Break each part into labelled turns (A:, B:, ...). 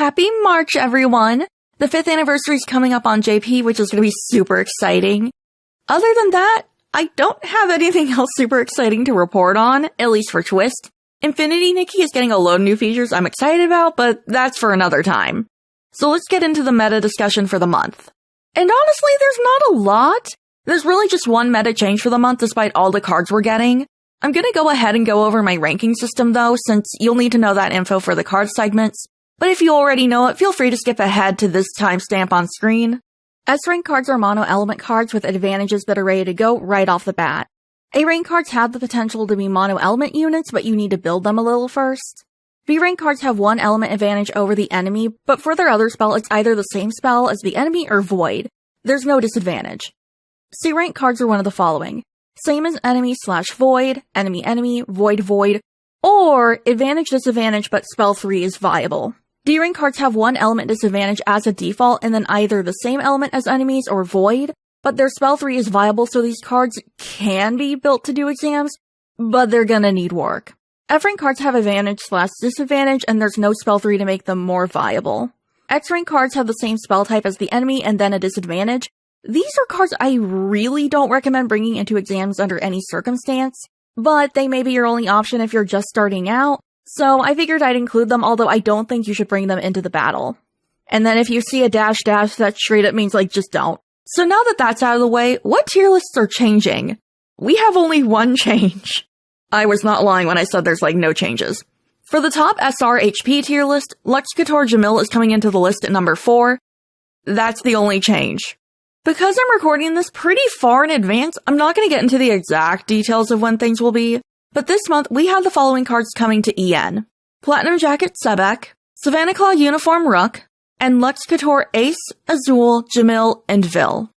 A: Happy March, everyone! The 5th anniversary is coming up on JP, which is going to be super exciting. Other than that, I don't have anything else super exciting to report on, at least for Twist. Infinity Nikki is getting a load of new features I'm excited about, but that's for another time. So let's get into the meta discussion for the month. And honestly, there's not a lot. There's really just one meta change for the month despite all the cards we're getting. I'm gonna go ahead and go over my ranking system though, since you'll need to know that info for the card segments. But if you already know it, feel free to skip ahead to this timestamp on screen. S-rank cards are mono-element cards with advantages that are ready to go right off the bat. A-rank cards have the potential to be mono-element units, but you need to build them a little first. B-rank cards have one element advantage over the enemy, but for their other spell, it's either the same spell as the enemy or void. There's no disadvantage. C-rank cards are one of the following. Same as enemy/void, enemy, void, or advantage/disadvantage but spell 3 is viable. D-rank cards have one element disadvantage as a default and then either the same element as enemies or void, but their spell 3 is viable so these cards can be built to do exams, but they're gonna need work. F-rank cards have advantage/disadvantage and there's no spell 3 to make them more viable. X-rank cards have the same spell type as the enemy and then a disadvantage. These are cards I really don't recommend bringing into exams under any circumstance, but they may be your only option if you're just starting out, so I figured I'd include them, although I don't think you should bring them into the battle. And then if you see a dash, that straight up means just don't. So now that that's out of the way, what tier lists are changing? We have only one change. I was not lying when I said there's no changes. For the top SR HP tier list, Luxe Couture Jamil is coming into the list at number 4. That's the only change. Because I'm recording this pretty far in advance, I'm not going to get into the exact details of when things will be, but this month we have the following cards coming to EN. Platinum Jacket Sebek, Savanaclaw Uniform Rook, and Luxe Couture Ace, Azul, Jamil, and Vil.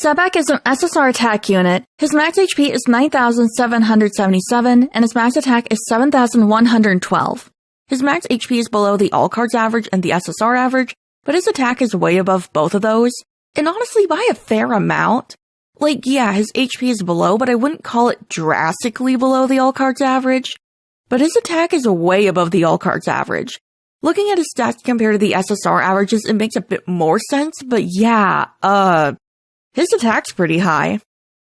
A: Sebek is an SSR attack unit. His max HP is 9,777, and his max attack is 7,112. His max HP is below the all cards average and the SSR average, but his attack is way above both of those. And honestly, by a fair amount. Yeah, his HP is below, but I wouldn't call it drastically below the all cards average. But his attack is way above the all cards average. Looking at his stats compared to the SSR averages, it makes a bit more sense, but yeah, his attack's pretty high.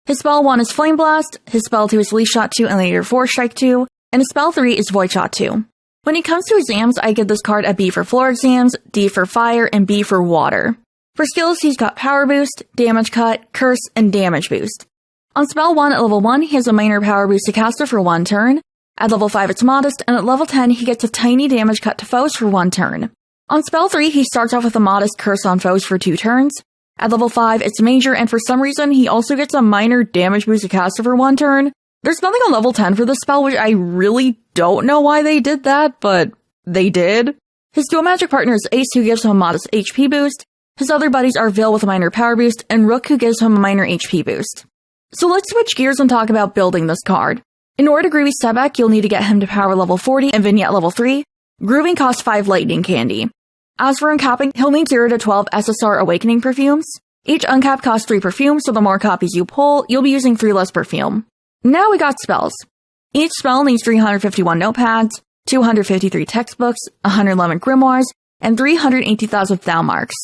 A: His spell 1 is Flame Blast, his spell 2 is Leash Shot 2 and later 4 Strike 2, and his spell 3 is Void Shot 2. When it comes to exams, I give this card a B for floor exams, D for fire, and B for water. For skills, he's got Power Boost, Damage Cut, Curse, and Damage Boost. On Spell 1 at level 1, he has a minor Power Boost to caster for 1 turn. At level 5, it's Modest, and at level 10, he gets a tiny Damage Cut to foes for 1 turn. On Spell 3, he starts off with a Modest Curse on foes for 2 turns. At level 5, it's Major, and for some reason, he also gets a minor Damage Boost to caster for 1 turn. There's nothing on level 10 for this spell, which I really don't know why they did that, but they did. His dual magic partner is Ace, who gives him a modest HP boost. His other buddies are Vil with a minor power boost, and Rook, who gives him a minor HP boost. So let's switch gears and talk about building this card. In order to groovy Sebek, you'll need to get him to power level 40 and vignette level 3. Grooving costs 5 lightning candy. As for uncapping, he'll need 0 to 12 SSR awakening perfumes. Each uncap costs 3 perfumes, so the more copies you pull, you'll be using 3 less perfume. Now we got spells. Each spell needs 351 notepads, 253 textbooks, 111 grimoires, and 380,000 thou marks.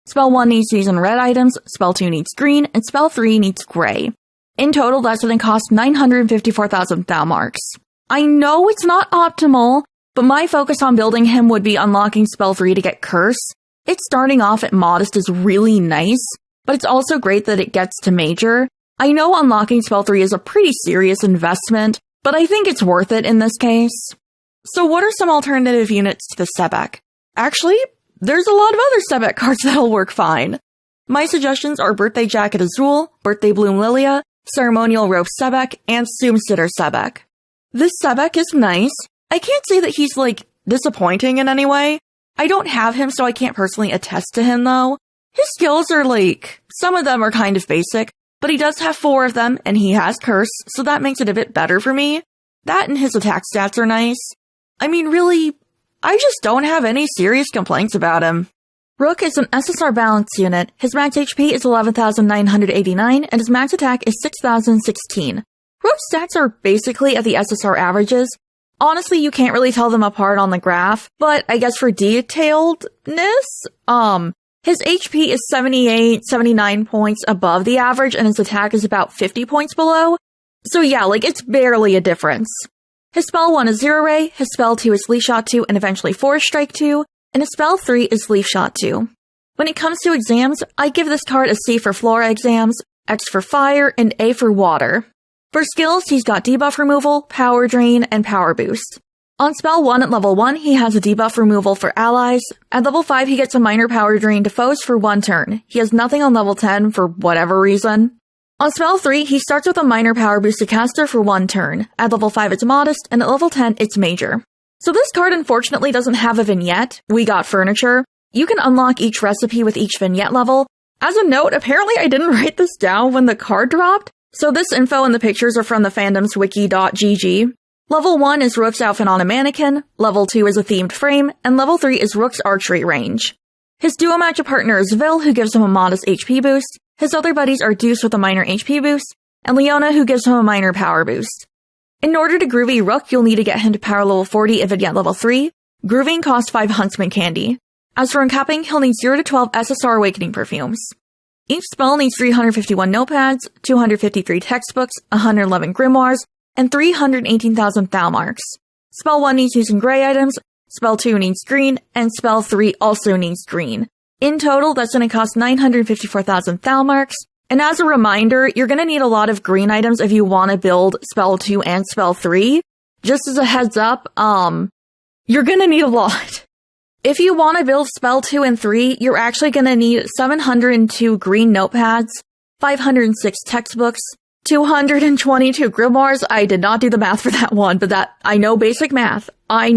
A: Spell 1 needs to use on red items, Spell 2 needs green, and Spell 3 needs gray. In total, that's going to cost 954,000 thou marks. I know it's not optimal, but my focus on building him would be unlocking Spell 3 to get Curse. It's starting off at Modest is really nice, but it's also great that it gets to Major. I know unlocking Spell 3 is a pretty serious investment, but I think it's worth it in this case. So what are some alternative units to the Sebek? Actually, there's a lot of other Sebek cards that'll work fine. My suggestions are Birthday Jacket Azul, Birthday Bloom Lilia, Ceremonial Rope Sebek, and Soom Sitter Sebek. This Sebek is nice. I can't say that he's, disappointing in any way. I don't have him, so I can't personally attest to him, though. His skills are, some of them are kind of basic, but he does have 4 of them, and he has Curse, so that makes it a bit better for me. That and his attack stats are nice. I mean, really, I just don't have any serious complaints about him. Rook is an SSR balance unit. His max HP is 11,989, and his max attack is 6,016. Rook's stats are basically at the SSR averages. Honestly, you can't really tell them apart on the graph, but I guess for detailedness, his HP is 78, 79 points above the average, and his attack is about 50 points below. So yeah, like, it's barely a difference. His spell 1 is Zero Ray, his spell 2 is Leaf Shot 2, and eventually Forest Strike 2, and his spell 3 is Leaf Shot 2. When it comes to exams, I give this card a C for Flora exams, X for Fire, and A for Water. For skills, he's got debuff removal, power drain, and power boost. On spell 1 at level 1, he has a debuff removal for allies. At level 5, he gets a minor power drain to foes for 1 turn. He has nothing on level 10 for whatever reason. On spell 3, he starts with a minor power boost to caster for 1 turn. At level 5, it's modest, and at level 10, it's major. So this card unfortunately doesn't have a vignette. We got furniture. You can unlock each recipe with each vignette level. As a note, apparently I didn't write this down when the card dropped, so this info and the pictures are from the fandom's wiki.gg. Level 1 is Rook's outfit on a mannequin, level 2 is a themed frame, and level 3 is Rook's archery range. His duo matchup partner is Vil, who gives him a modest HP boost. His other buddies are Deuce with a minor HP boost, and Leona, who gives him a minor power boost. In order to groovy Rook, you'll need to get him to power level 40 if it get level 3. Grooving costs 5 Huntsman candy. As for uncapping, he'll need 0 to 12 SSR Awakening perfumes. Each spell needs 351 notepads, 253 textbooks, 111 grimoires, and 318,000 Thalmarks. Spell 1 needs using gray items, Spell 2 needs green, and Spell 3 also needs green. In total, that's going to cost 954,000 Thalmarks. And as a reminder, you're going to need a lot of green items if you want to build Spell 2 and Spell 3. Just as a heads up, you're going to need a lot. If you want to build Spell 2 and 3, you're actually going to need 702 green notepads, 506 textbooks, 222 grimoires. I did not do the math for that one, but I know basic math. And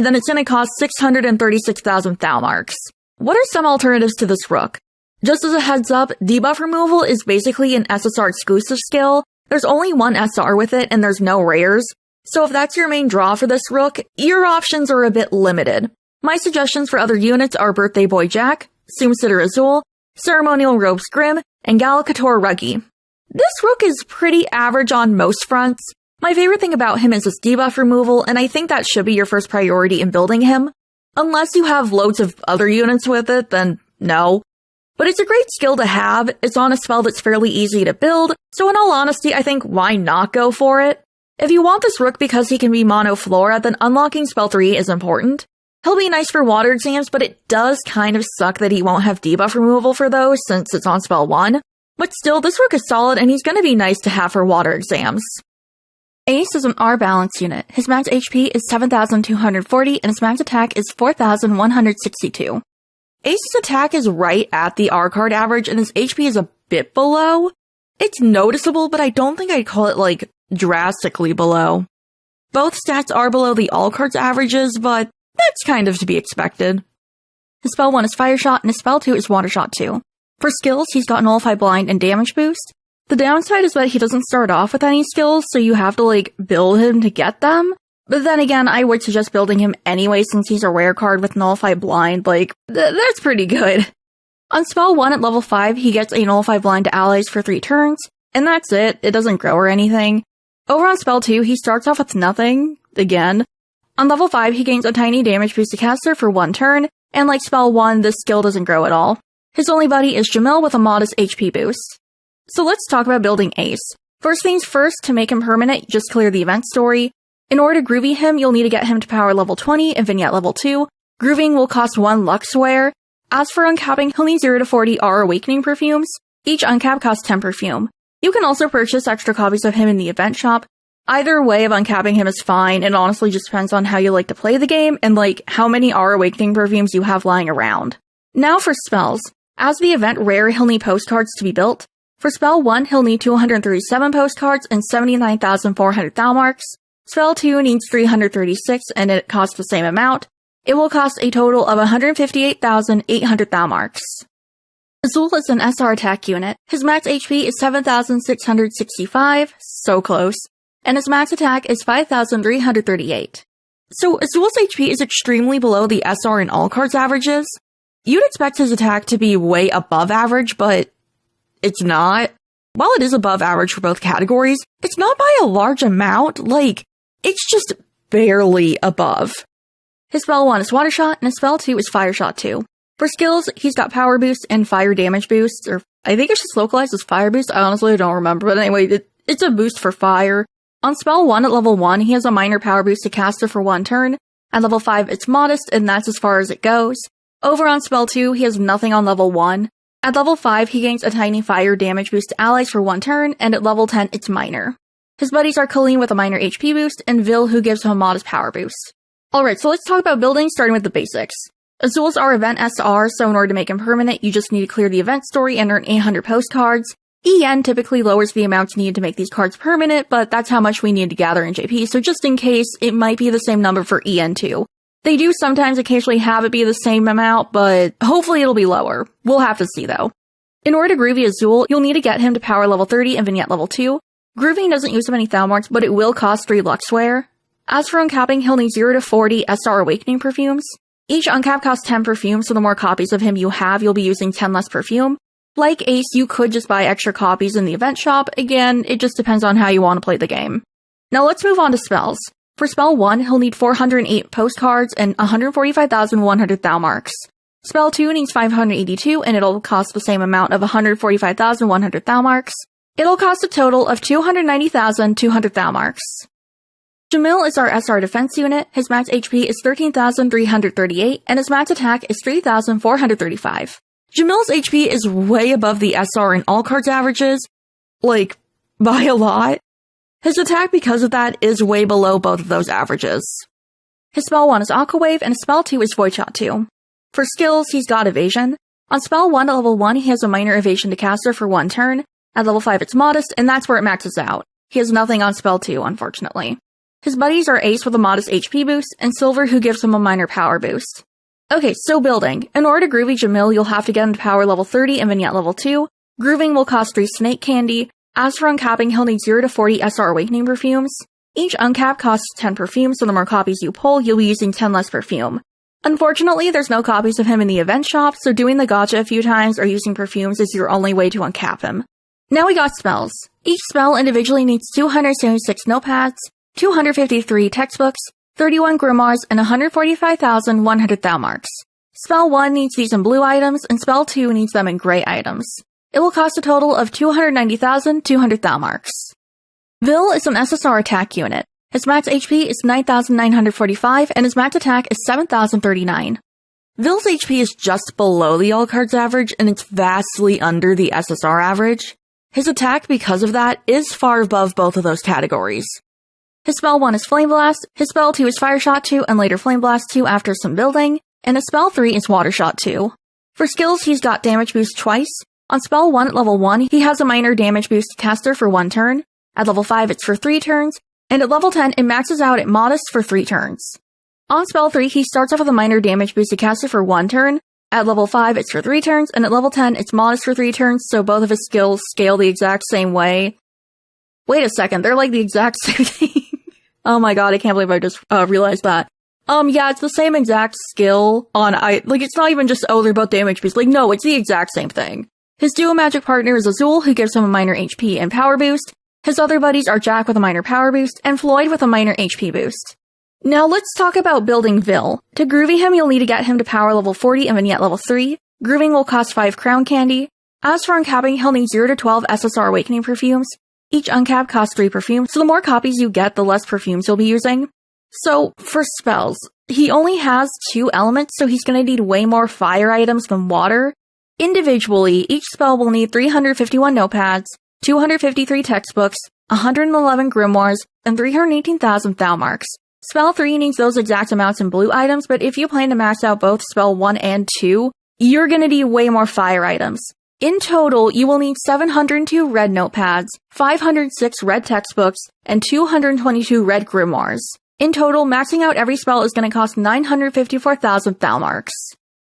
A: then it's going to cost 636,000 Thalmarks. What are some alternatives to this Rook? Just as a heads up, debuff removal is basically an SSR exclusive skill. There's only one SR with it, and there's no rares. So if that's your main draw for this Rook, your options are a bit limited. My suggestions for other units are Birthday Boy Jack, Soomsitter Azul, Ceremonial Robes Grim, and Gallicator Ruggy. This Rook is pretty average on most fronts. My favorite thing about him is his debuff removal, and I think that should be your first priority in building him. Unless you have loads of other units with it, then no. But it's a great skill to have, it's on a spell that's fairly easy to build, so in all honesty, I think why not go for it? If you want this Rook because he can be mono Flora, then unlocking spell 3 is important. He'll be nice for water exams, but it does kind of suck that he won't have debuff removal for those since it's on spell 1. But still, this Rook is solid and he's gonna be nice to have for water exams. Ace is an R balance unit. His max HP is 7,240 and his max attack is 4,162. Ace's attack is right at the R card average and his HP is a bit below. It's noticeable, but I don't think I'd call it like drastically below. Both stats are below the all cards averages, but that's kind of to be expected. His spell 1 is Fire Shot and his spell 2 is Water Shot 2. For skills, he's got Nullify Blind and Damage Boost. The downside is that he doesn't start off with any skills, so you have to build him to get them. But then again, I would suggest building him anyway since he's a rare card with Nullify Blind, that's pretty good. On spell 1 at level 5, he gets a Nullify Blind to allies for 3 turns, and that's it, it doesn't grow or anything. Over on spell 2, he starts off with nothing, again. On level 5, he gains a tiny damage boost to caster for 1 turn, and like spell 1, this skill doesn't grow at all. His only buddy is Jamil with a modest HP boost. So let's talk about building Ace. First things first, to make him permanent, just clear the event story. In order to groovy him, you'll need to get him to power level 20 and vignette level 2. Grooving will cost 1 Luxeware. As for uncapping, he'll need 0 to 40 R Awakening perfumes. Each uncap costs 10 perfume. You can also purchase extra copies of him in the event shop. Either way of uncapping him is fine, it honestly just depends on how you like to play the game and how many R Awakening perfumes you have lying around. Now for spells. As the event rare, he'll need postcards to be built. For spell 1, he'll need 237 postcards and 79,400 Thalmarks. Spell 2 needs 336 and it costs the same amount. It will cost a total of 158,800 Thalmarks. Azul is an SR attack unit. His max HP is 7,665, so close, and his max attack is 5,338. So Azul's HP is extremely below the SR and all cards averages. You'd expect his attack to be way above average, but it's not. while it is above average for both categories, it's not by a large amount, it's just barely above. His spell 1 is Water Shot, and his spell 2 is Fire Shot 2. For skills, he's got Power Boost and Fire Damage Boost, or I think it's just localized as Fire Boost, I honestly don't remember, but anyway, it's a boost for fire. On spell 1 at level 1, he has a minor power boost to caster for 1 turn. At level 5, it's modest, and that's as far as it goes. Over on spell 2, he has nothing on level 1. At level 5, he gains a tiny fire damage boost to allies for 1 turn, and at level 10, it's minor. His buddies are Colleen with a minor HP boost, and Vil who gives him a modest power boost. Alright, so let's talk about building, starting with the basics. Azul's are event SR, so in order to make him permanent, you just need to clear the event story and earn 800 postcards. EN typically lowers the amount needed to make these cards permanent, but that's how much we need to gather in JP, so just in case, it might be the same number for EN too. They do sometimes occasionally have it be the same amount, but hopefully it'll be lower. We'll have to see though. In order to groovy Azul, you'll need to get him to power level 30 and vignette level 2. Grooving doesn't use so many thou marks, but it will cost 3 Luxeware. As for uncapping, he'll need 0 to 40 SR Awakening perfumes. Each uncap costs 10 perfume, so the more copies of him you have, you'll be using 10 less perfume. Like Ace, you could just buy extra copies in the event shop. Again, it just depends on how you want to play the game. Now let's move on to spells. For spell 1, he'll need 408 postcards and 145,100 thou marks. Spell 2 needs 582, and it'll cost the same amount of 145,100 thou marks. It'll cost a total of 290,200 thou marks. Jamil is our SR defense unit. His max HP is 13,338, and his max attack is 3,435. Jamil's HP is way above the SR in all cards averages, by a lot. His attack because of that is way below both of those averages. His spell 1 is Aqua Wave, and his spell 2 is Void Shot 2. For skills, he's got Evasion. On spell 1 at level 1, he has a minor evasion to caster for 1 turn. At level 5, it's modest, and that's where it maxes out. He has nothing on spell 2, unfortunately. His buddies are Ace with a modest HP boost, and Silver who gives him a minor power boost. Okay, so building. In order to groovy Jamil, you'll have to get him to power level 30 and vignette level 2. Grooving will cost 3 Snake Candy. As for uncapping, he'll need 0 to 40 SR Awakening perfumes. Each uncap costs 10 perfume, so the more copies you pull, you'll be using 10 less perfume. Unfortunately, there's no copies of him in the event shop, so doing the gacha a few times or using perfumes is your only way to uncap him. Now we got spells. Each spell individually needs 276 notepads, 253 textbooks, 31 grimoires, and 145,100 thou marks. Spell 1 needs these in blue items, and spell 2 needs them in gray items. It will cost a total of 290,200 thou marks. Vil is an SSR attack unit. His max HP is 9,945, and his max attack is 7,039. Vil's HP is just below the all cards average, and it's vastly under the SSR average. His attack, because of that, is far above both of those categories. His spell 1 is Flame Blast, his spell 2 is Fire Shot 2, and later Flame Blast 2 after some building, and his spell 3 is Water Shot 2. For skills, he's got Damage Boost twice. On spell 1 at level 1, he has a minor damage boost to caster for 1 turn. At level 5, it's for 3 turns, and at level 10, it maxes out at Modest for 3 turns. On spell 3, he starts off with a minor damage boost to caster for 1 turn. At level 5, it's for 3 turns, and at level 10, it's Modest for 3 turns, so both of his skills scale the exact same way. Wait a second, they're like the exact same thing. Oh my god, I can't believe I just realized that. Yeah, it's the same exact skill on it's not even just, oh, they're both damage boosts. No, it's the exact same thing. His duo magic partner is Azul, who gives him a minor HP and power boost. His other buddies are Jack with a minor power boost, and Floyd with a minor HP boost. Now let's talk about building Vil. To groovy him, you'll need to get him to power level 40 and vignette level 3. Grooving will cost 5 crown candy. As for uncapping, he'll need 0 to 12 SSR Awakening perfumes. Each uncap costs 3 perfume, so the more copies you get, the less perfumes you'll be using. So, for spells, he only has 2 elements, so he's gonna need way more fire items than water. Individually, each spell will need 351 notepads, 253 textbooks, 111 grimoires, and 318,000 thou marks. Spell 3 needs those exact amounts in blue items, but if you plan to max out both spell 1 and 2, you're gonna need way more fire items. In total, you will need 702 red notepads, 506 red textbooks, and 222 red grimoires. In total, maxing out every spell is going to cost 954,000 thou marks.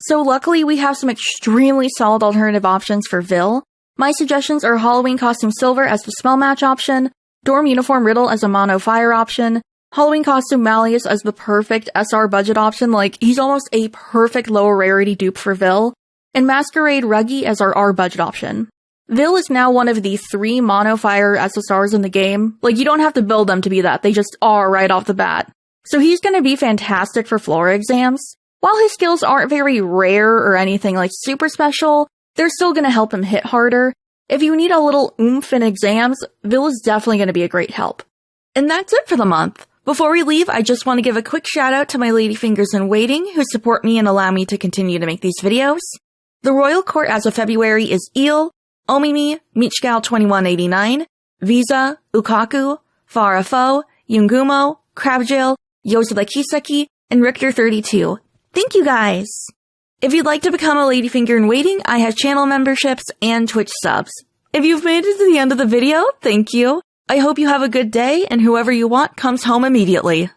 A: So luckily, we have some extremely solid alternative options for Vil. My suggestions are Halloween Costume Silver as the spell match option, Dorm Uniform Riddle as a mono fire option, Halloween Costume Malleus as the perfect SR budget option, he's almost a perfect lower rarity dupe for Vil, and Masquerade Ruggy as our R budget option. Vil is now one of the 3 mono fire SSRs in the game. Like, you don't have to build them to be that, they just are right off the bat. So he's gonna be fantastic for Flora exams. While his skills aren't very rare or anything like super special, they're still gonna help him hit harder. If you need a little oomph in exams, Vil is definitely gonna be a great help. And that's it for the month. Before we leave, I just want to give a quick shout out to my ladyfingers in waiting who support me and allow me to continue to make these videos. The Royal Court as of February is Eel, Omimi, Michgal2189, Visa, Ukaku, Farafo, Yungumo, Crabjail, Yosida Kiseki, and Richter32. Thank you guys! If you'd like to become a ladyfinger in waiting, I have channel memberships and Twitch subs. If you've made it to the end of the video, thank you. I hope you have a good day and whoever you want comes home immediately.